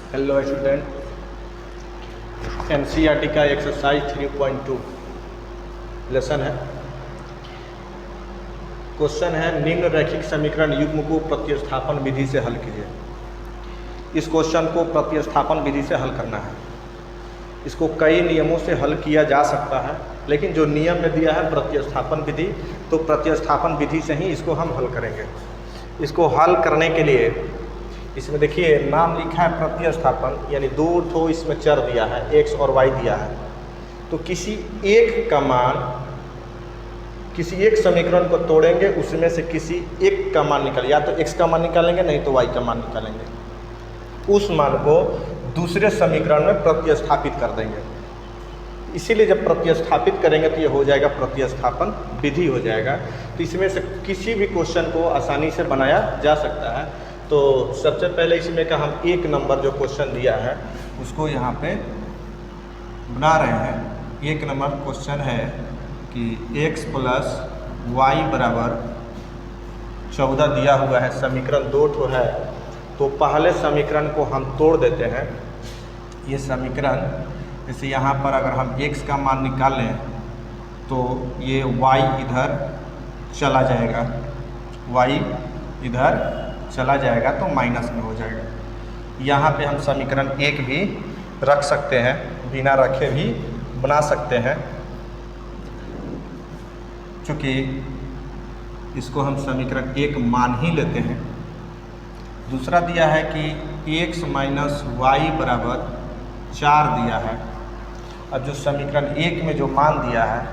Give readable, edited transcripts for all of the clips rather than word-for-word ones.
Hello student, NCERT का exercise 3.2 lesson है। Question है निम्न रैखिक समीकरण युग्म को प्रतिस्थापन विधि से हल कीजिए। इस क्वेश्चन को प्रतिस्थापन विधि से हल करना है। इसको कई नियमों से हल किया जा सकता है, लेकिन जो नियम में दिया है प्रतिस्थापन विधि, तो प्रतिस्थापन विधि से ही इसको हम हल करेंगे। इसको हल करने के लिए इसमें देखिए नाम लिखा है प्रतिस्थापन, यानी दो ठो इसमें चर दिया है, x और y दिया है। तो किसी एक का मान, किसी एक समीकरण को तोड़ेंगे, उसमें से किसी एक का मान निकाल, या तो x का मान निकालेंगे, नहीं तो y का मान निकालेंगे। उस मान को दूसरे समीकरण में प्रतिस्थापित कर देंगे। इसीलिए जब प्रतिस्थापित करेंगे तो ये हो जाएगा प्रतिस्थापन विधि हो जाएगा। तो इसमें से किसी भी क्वेश्चन को आसानी से बनाया जा सकता है। तो सबसे पहले इसमें का हम एक नंबर जो क्वेश्चन दिया है उसको यहाँ पे बना रहे हैं। एक नंबर क्वेश्चन है कि x प्लस वाई बराबर 14 दिया हुआ है। समीकरण दो ठो है, तो पहले समीकरण को हम तोड़ देते हैं। ये समीकरण जैसे यहाँ पर अगर हम x का मान निकालें तो ये y इधर चला जाएगा, y इधर चला जाएगा तो माइनस में हो जाएगा। यहाँ पे हम समीकरण एक भी रख सकते हैं, बिना रखे भी बना सकते हैं, क्योंकि इसको हम समीकरण एक मान ही लेते हैं। दूसरा दिया है कि x माइनस वाई बराबर 4 दिया है। अब जो समीकरण एक में जो मान दिया है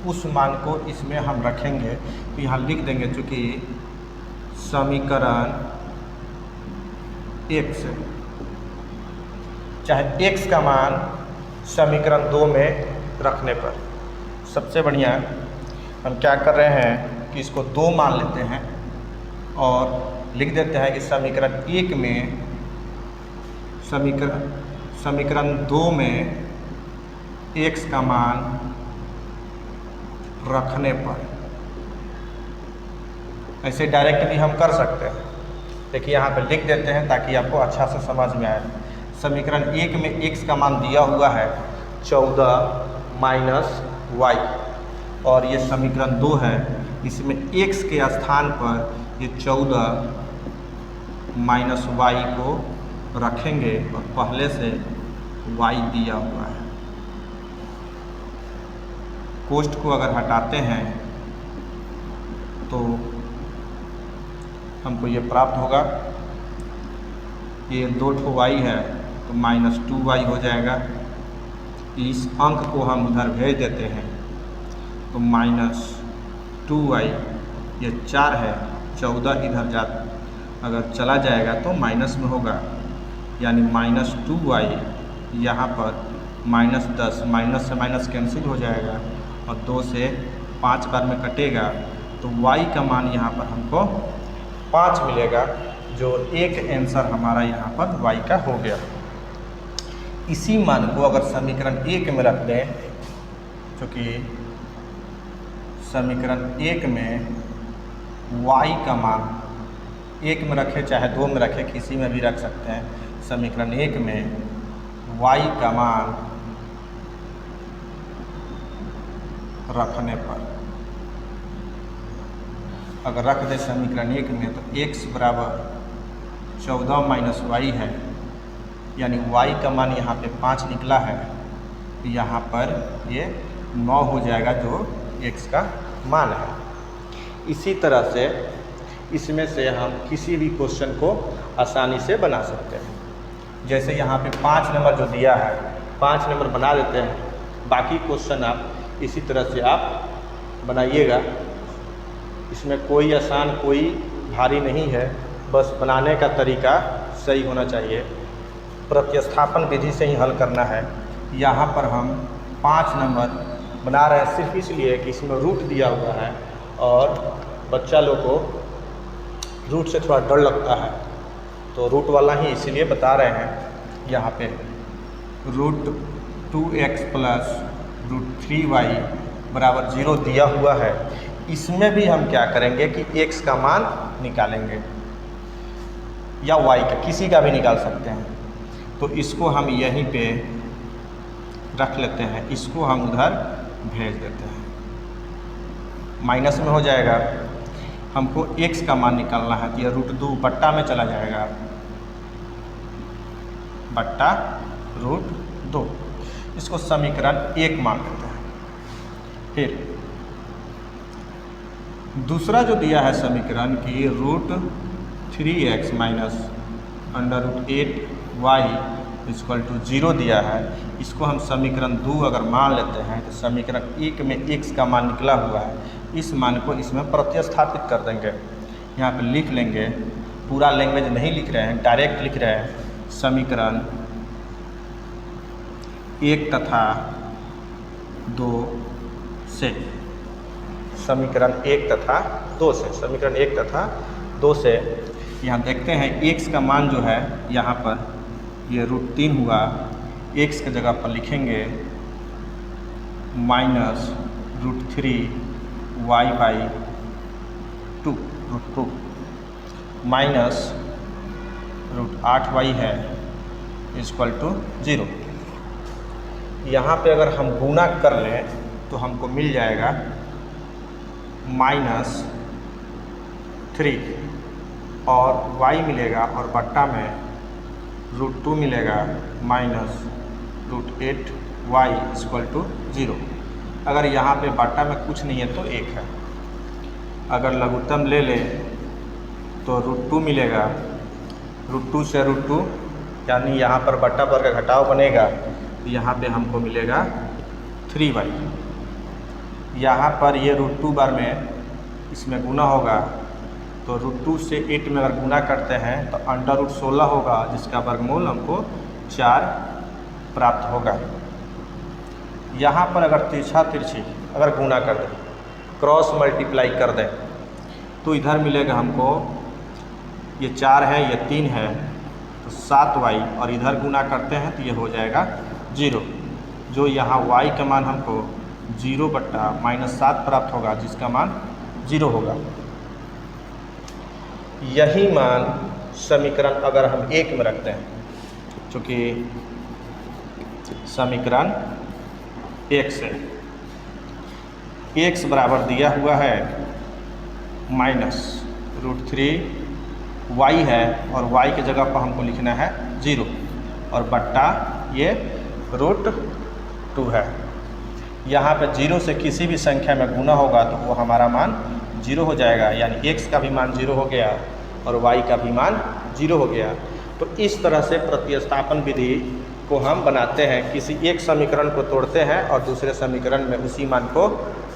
उस मान को इसमें हम रखेंगे, तो यहाँ लिख देंगे, चूँकि समीकरण एक से चाहे x का मान समीकरण दो में रखने पर सबसे बढ़िया हम क्या कर रहे हैं कि इसको दो मान लेते हैं और लिख देते हैं कि समीकरण एक में समीकरण दो में x का मान रखने पर, ऐसे डायरेक्ट भी हम कर सकते हैं। देखिए यहाँ पे लिख देते हैं ताकि आपको अच्छा से समझ में आए। समीकरण एक में x का मान दिया हुआ है 14 माइनस वाई, और ये समीकरण दो है, इसमें x के स्थान पर ये 14 माइनस वाई को रखेंगे और पहले से y दिया हुआ है। कोष्ठ को अगर हटाते हैं तो हमको ये प्राप्त होगा, ये दो ठो y है तो माइनस 2y हो जाएगा। इस अंक को हम उधर भेज देते हैं तो माइनस 2y, ये 4 है, 14 इधर अगर चला जाएगा तो माइनस में होगा, यानी माइनस 2y, यहाँ पर माइनस 10, माइनस से माइनस कैंसिल हो जाएगा और 2 से 5 बार में कटेगा, तो y का मान यहाँ पर हमको 5 मिलेगा, जो एक आंसर हमारा यहाँ पर y का हो गया। इसी मान को अगर समीकरण एक में रख दें, क्योंकि समीकरण एक में y का मान एक में रखे चाहे दो में रखे, किसी में भी रख सकते हैं। समीकरण एक में y का मान रखने पर अगर रख दे समीकरण एक में, तो x बराबर 14 माइनस वाई है, यानी y का मान यहाँ पे 5 निकला है, तो यहाँ पर ये 9 हो जाएगा, जो x का मान है। इसी तरह से इसमें से हम किसी भी क्वेश्चन को आसानी से बना सकते हैं। जैसे यहाँ पे 5 नंबर जो दिया है, 5 नंबर बना देते हैं। बाकी क्वेश्चन आप इसी तरह से आप बनाइएगा। इसमें कोई आसान कोई भारी नहीं है, बस बनाने का तरीका सही होना चाहिए। प्रतिस्थापन विधि से ही हल करना है। यहाँ पर हम 5 नंबर बना रहे हैं सिर्फ इसलिए कि इसमें रूट दिया हुआ है और बच्चा लोग को रूट से थोड़ा डर लगता है, तो रूट वाला ही इसीलिए बता रहे हैं। यहाँ पे root 2x plus root 3y बराबर 0 दिया हुआ है। इसमें भी हम क्या करेंगे कि x का मान निकालेंगे, या y का किसी का भी निकाल सकते हैं। तो इसको हम यहीं पे रख लेते हैं, इसको हम उधर भेज देते हैं, माइनस में हो जाएगा। हमको x का मान निकालना है तो यह √2 बट्टा में चला जाएगा, बट्टा √2। इसको समीकरण 1 मान लेते हैं। फिर दूसरा जो दिया है समीकरण की √3x माइनस √8y = 0 दिया है, इसको हम समीकरण 2 अगर मान लेते हैं तो समीकरण 1 में x का मान निकला हुआ है, इस मान को इसमें प्रतिस्थापित कर देंगे। यहाँ पे लिख लेंगे, पूरा लैंग्वेज नहीं लिख रहे हैं, डायरेक्ट लिख रहे हैं। समीकरण 1 तथा 2 से, समीकरण 1 तथा 2 से, समीकरण 1 तथा 2 से यहाँ देखते हैं x का मान जो है यहाँ पर ये √3 हुआ, x की जगह पर लिखेंगे माइनस √3y/2 √2 माइनस √8y है = 0। यहाँ पे अगर हम गुणा कर लें तो हमको मिल जाएगा -3 और y मिलेगा और बट्टा में √2 मिलेगा -√8y = 0। अगर यहाँ पे बट्टा में कुछ नहीं है तो 1 है। अगर लघुत्तम ले ले तो √2 मिलेगा, √2 से √2 यानी यहाँ पर बट्टा पर का घटाव बनेगा तो यहाँ पे हमको मिलेगा 3y। यहाँ पर ये √2 बार में इसमें गुना होगा तो √2 से 8 में अगर गुना करते हैं तो √16 होगा, जिसका वर्गमूल हमको 4 प्राप्त होगा। यहाँ पर अगर तिरछा तिरछी अगर गुना कर दें, क्रॉस मल्टीप्लाई कर दें तो इधर मिलेगा हमको, ये 4 है ये 3 है तो 7y, और इधर गुना करते हैं तो ये हो जाएगा 0, जो यहाँ y का मान हमको 0/-7 प्राप्त होगा, जिसका मान 0 होगा। यही मान समीकरण अगर हम 1 में रखते हैं, चूँकि समीकरण 1 से x बराबर दिया हुआ है -√3y है और y की जगह पर हमको लिखना है 0 और बट्टा ये √2 है। यहाँ पे 0 से किसी भी संख्या में गुना होगा तो वो हमारा मान 0 हो जाएगा, यानी x का भी मान 0 हो गया और y का भी मान 0 हो गया। तो इस तरह से प्रतिस्थापन विधि को हम बनाते हैं, किसी एक समीकरण को तोड़ते हैं और दूसरे समीकरण में उसी मान को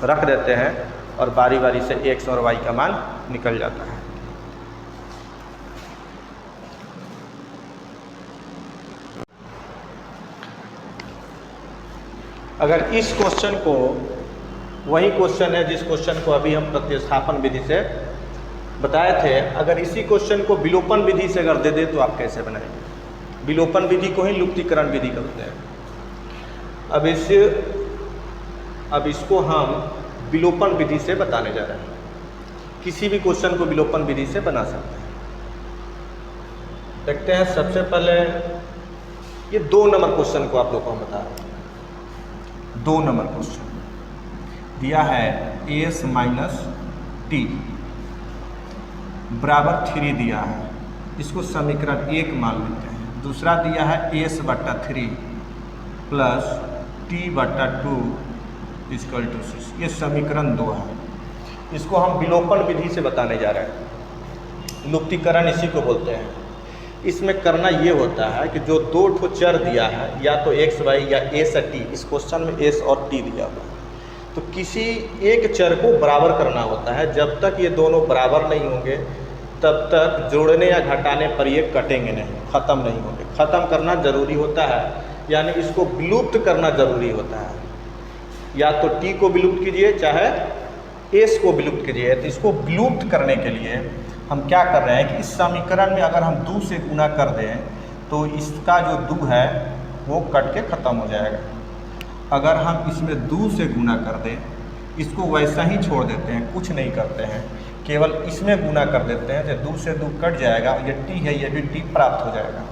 रख देते हैं और बारी बारी से x और y का मान निकल जाता है। अगर इस क्वेश्चन को, वही क्वेश्चन है जिस क्वेश्चन को अभी हम प्रतिस्थापन विधि से बताए थे, अगर इसी क्वेश्चन को विलोपन विधि से अगर दे दे तो आप कैसे बनाएंगे? विलोपन विधि को ही लुप्तीकरण विधि कहते हैं। अब इसको हम विलोपन विधि से बताने जा रहे हैं। किसी भी क्वेश्चन को विलोपन विधि से बना सकते हैं। देखते हैं, सबसे पहले ये 2 नंबर क्वेश्चन को आप लोग को हम बता रहे हैं। 2 नंबर क्वेश्चन दिया है s - t बराबर 3 दिया है, इसको समीकरण 1 मान लेते हैं। दूसरा दिया है s/3 प्लस t/2 = 6, ये समीकरण 2 है। इसको हम विलोपन विधि से बताने जा रहे हैं। लुप्तीकरण इसी को बोलते हैं। इसमें करना ये होता है कि जो 2 ठो चर दिया है, या तो x y या a से t, इस क्वेश्चन में s और t दिया हुआ है, तो किसी एक चर को बराबर करना होता है। जब तक ये दोनों बराबर नहीं होंगे तब तक जोड़ने या घटाने पर ये कटेंगे नहीं, ख़त्म नहीं होंगे। ख़त्म करना ज़रूरी होता है, यानी इसको विलुप्त करना ज़रूरी होता है। या तो t को विलुप्त कीजिए चाहे s को विलुप्त कीजिए। तो इसको विलुप्त करने के लिए हम क्या कर रहे हैं कि इस समीकरण में अगर हम 2 से गुना कर दें तो इसका जो 2 है वो कट के ख़त्म हो जाएगा। अगर हम इसमें 2 से गुना कर दें, इसको वैसा ही छोड़ देते हैं, कुछ नहीं करते हैं, केवल इसमें गुना कर देते हैं, तो 2 से 2 कट जाएगा, ये t है, ये भी t प्राप्त हो जाएगा।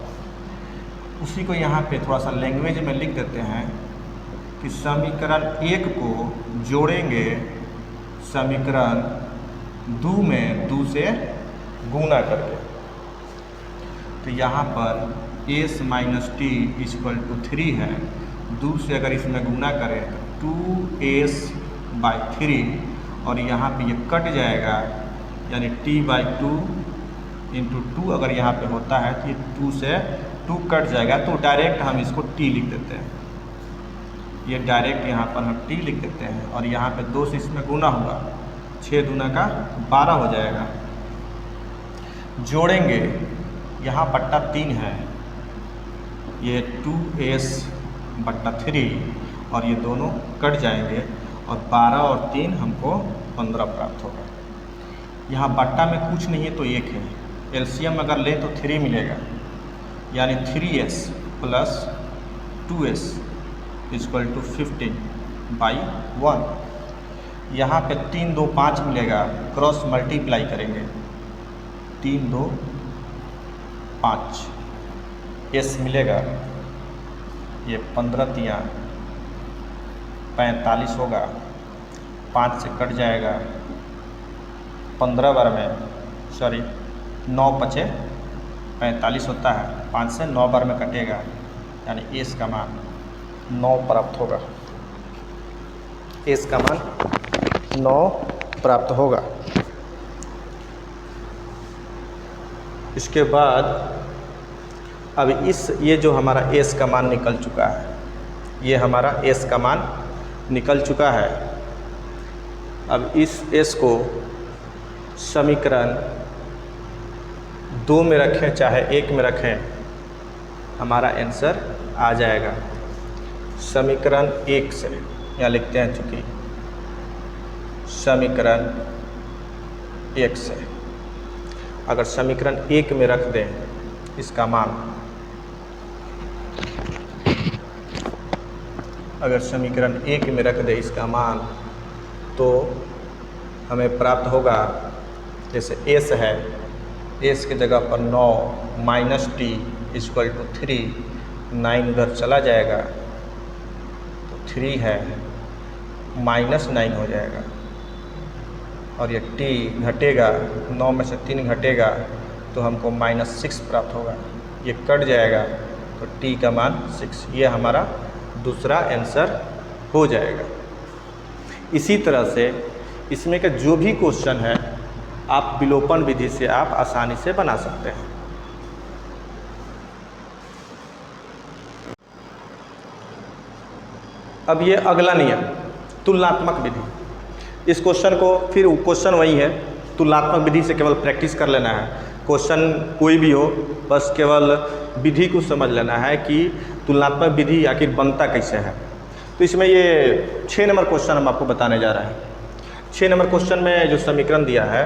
उसी को यहाँ पे थोड़ा सा लैंग्वेज में लिख देते हैं कि समीकरण 1 को जोड़ेंगे समीकरण 2 में 2 से गुना करके। तो यहाँ पर s minus T equal to 3 है, 2 से अगर इसमें गुना करें तो 2s/3 और यहाँ पे ये कट जाएगा, यानी t/2 इंटू 2 अगर यहाँ पे होता है तो ये 2 से 2 कट जाएगा, तो डायरेक्ट हम इसको t लिख देते हैं। ये डायरेक्ट यहाँ पर हम t लिख देते हैं और यहाँ पे 2 से इसमें गुना होगा, 6 दूना का 12 हो जाएगा। जोड़ेंगे, यहाँ बट्टा 3 है, ये 2s/3 और ये दोनों कट जाएंगे और 12 और 3 हमको 15 प्राप्त होगा। यहाँ बट्टा में कुछ नहीं है तो 1 है, एलसीएम अगर ले तो 3 मिलेगा, यानी 3s plus 2s equal to 15/1। यहाँ पे 3 2 5 मिलेगा, क्रॉस मल्टीप्लाई करेंगे, 3 2 5 s मिलेगा, ये 15 3 45 होगा, 5 से कट जाएगा, 15 बार में 9 5 45 होता है, 5 से 9 बार में कटेगा, यानी s का मान 9 प्राप्त होगा। s का मान 9 प्राप्त होगा। इसके बाद अब ये जो हमारा s का मान निकल चुका है, ये हमारा s का मान निकल चुका है। अब इस s को समीकरण 2 में रखें चाहे 1 में रखें, हमारा आंसर आ जाएगा। समीकरण 1 से यहाँ लिखते हैं, चूँकि समीकरण 1 से अगर समीकरण 1 में रख दें इसका मान, अगर समीकरण 1 में रख दें इसका मान, तो हमें प्राप्त होगा, जैसे s है, s के जगह पर 9 माइनस टी इक्वल टू 3, 9 उधर चला जाएगा तो 3 है, -9 हो जाएगा और ये t घटेगा, 9 में से 3 घटेगा तो हमको -6 प्राप्त होगा, ये कट जाएगा तो t का मान 6, ये हमारा दूसरा आंसर हो जाएगा। इसी तरह से इसमें का जो भी क्वेश्चन है आप विलोपन विधि से आप आसानी से बना सकते हैं। अब ये अगला नियम, तुलनात्मक विधि। इस क्वेश्चन को फिर क्वेश्चन वही है, तुलनात्मक विधि से केवल प्रैक्टिस कर लेना है। क्वेश्चन कोई भी हो, बस केवल विधि को समझ लेना है कि तुलनात्मक विधि आखिर बनता कैसे है। तो इसमें ये 6 नंबर क्वेश्चन हम आपको बताने जा रहे हैं। 6 नंबर क्वेश्चन में जो समीकरण दिया है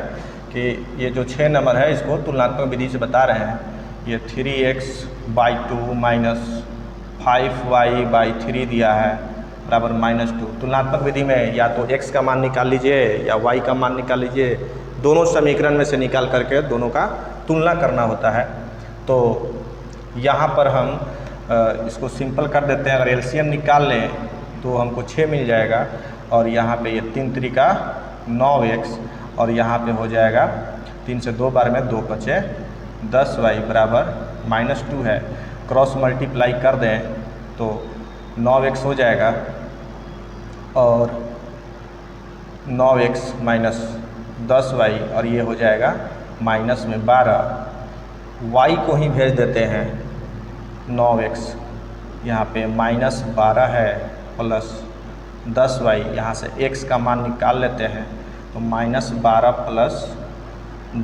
कि ये जो 6 नंबर है इसको तुलनात्मक विधि से बता रहे हैं। ये 3x/2 माइनस 5y/3 दिया है बराबर -2। तुलनात्मक विधि में या तो x का मान निकाल लीजिए या y का मान निकाल लीजिए, दोनों समीकरण में से निकाल करके दोनों का तुलना करना होता है। तो यहाँ पर हम इसको सिंपल कर देते हैं। अगर एलसीएम निकाल लें तो हमको 6 मिल जाएगा और यहाँ पे ये 3 त्रिका 9x और यहाँ पे हो जाएगा 3 से 2 बार में 2 बचे 10y बराबर -2 है। क्रॉस मल्टीप्लाई कर दें तो 9x हो जाएगा और 9x माइनस 10y और ये हो जाएगा -12। y को ही भेज देते हैं 9x, यहाँ पे -12 है प्लस 10y, यहाँ से x का मान निकाल लेते हैं तो -12 प्लस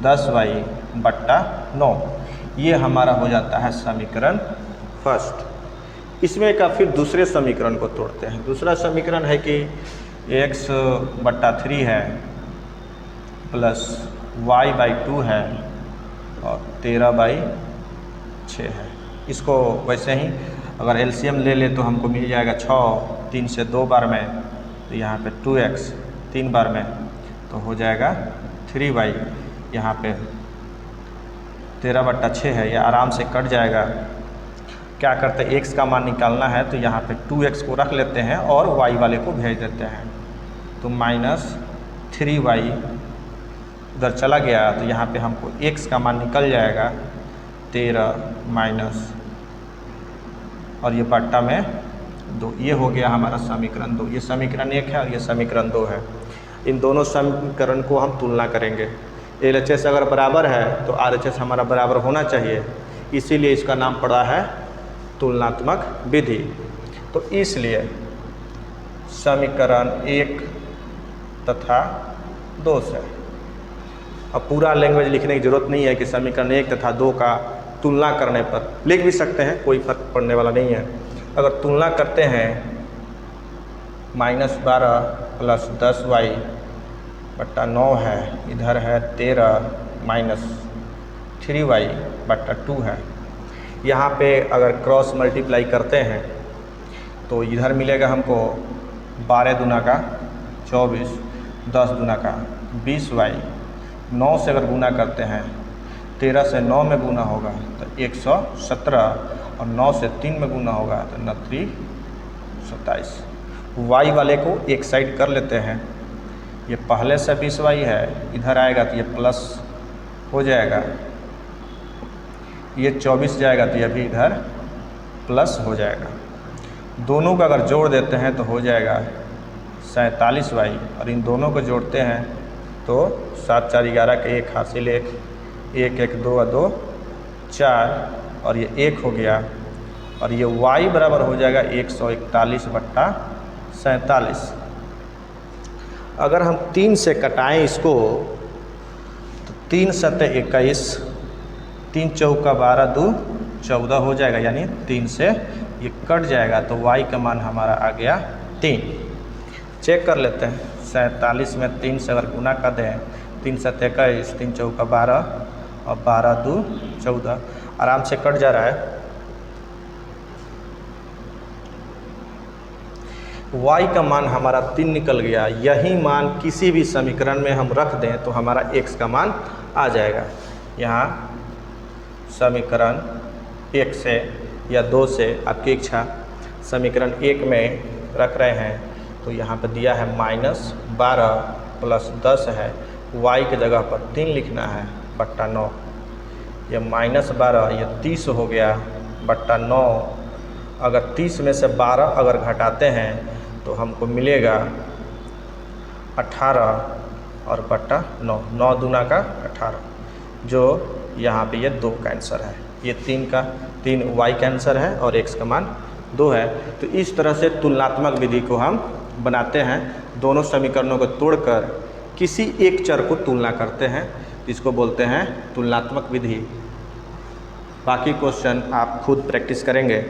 10y/9, ये हमारा हो जाता है समीकरण फर्स्ट। इसमें का फिर दूसरे समीकरण को तोड़ते हैं। दूसरा समीकरण है कि x/3 है प्लस y/2 है और 13/6 है। इसको वैसे ही अगर एलसीएम ले ले तो हमको मिल जाएगा 6, 3 से 2 बार में तो यहाँ पे 2x 3 बार में तो हो जाएगा 3y, यहाँ पे 13/6 है, ये आराम से कट जाएगा क्या करते हैं, x का मान निकालना है तो यहाँ पे 2x को रख लेते हैं और y वाले को भेज देते हैं। तो -3y उधर चला गया तो यहाँ पे हमको x का मान निकल जाएगा 13 माइनस और ये बट्टा में 2। ये हो गया हमारा समीकरण 2। ये समीकरण 1 है और ये समीकरण 2 है। इन दोनों समीकरण को हम तुलना करेंगे। LHS अगर बराबर है तो RHS हमारा बराबर होना चाहिए, इसीलिए इसका नाम पड़ा है तुलनात्मक विधि। तो इसलिए समीकरण 1 तथा 2 से, अब पूरा लैंग्वेज लिखने की ज़रूरत नहीं है कि समीकरण 1 तथा 2 का तुलना करने पर लिख भी सकते हैं, कोई फर्क पड़ने वाला नहीं है। अगर तुलना करते हैं -12 + 10y बट्टा 9 है, इधर है 13 माइनस 3y बट्टा 2 है। यहाँ पे अगर क्रॉस मल्टीप्लाई करते हैं तो इधर मिलेगा हमको 12 दूना का 24, 10 दूना का 20y। 9 से अगर गुना करते हैं, 13 से 9 में गुना होगा तो 117 और 9 से 3 में गुना होगा तो 9×3 27। y वाले को एक साइड कर लेते हैं। ये पहले से 20y है, इधर आएगा तो ये प्लस हो जाएगा, ये 24 जाएगा तो ये भी इधर प्लस हो जाएगा। दोनों का अगर जोड़ देते हैं तो हो जाएगा 47y और इन दोनों को जोड़ते हैं तो 7 4 11 के 1 हासिल 1 1 1 2 2 4 और ये 1 हो गया और ये y बराबर हो जाएगा 141 बट्टा 47। अगर हम 3 से कटाएं इसको तो 3 7 21, 3 चौका 12 2 14 हो जाएगा, यानी 3 से ये कट जाएगा तो y का मान हमारा आ गया 3। चेक कर लेते हैं, 47 में 3 से अगर गुना कर दें, 3 7 21, 3 चौका 12 और 12 2 14, आराम से कट जा रहा है। y का मान हमारा 3 निकल गया। यही मान किसी भी समीकरण में हम रख दें तो हमारा x का मान आ जाएगा। यहाँ समीकरण 1 से या 2 से आपकी इच्छा, समीकरण 1 में रख रहे हैं तो यहाँ पे दिया है -12 + 10 है, y के जगह पर 3 लिखना है बट्टा 9। ये -12 ये 30 हो गया बट्टा 9। अगर 30 में से 12 अगर घटाते हैं तो हमको मिलेगा 18 और बट्टा 9, 9 दूना का 18, जो यहाँ पे ये 2 का आंसर है। ये 3 y का आंसर है और x का मान 2 है। तो इस तरह से तुलनात्मक विधि को हम बनाते हैं। दोनों समीकरणों को तोड़कर किसी एक चर को तुलना करते हैं, इसको बोलते हैं तुलनात्मक विधि। बाकी क्वेश्चन आप खुद प्रैक्टिस करेंगे।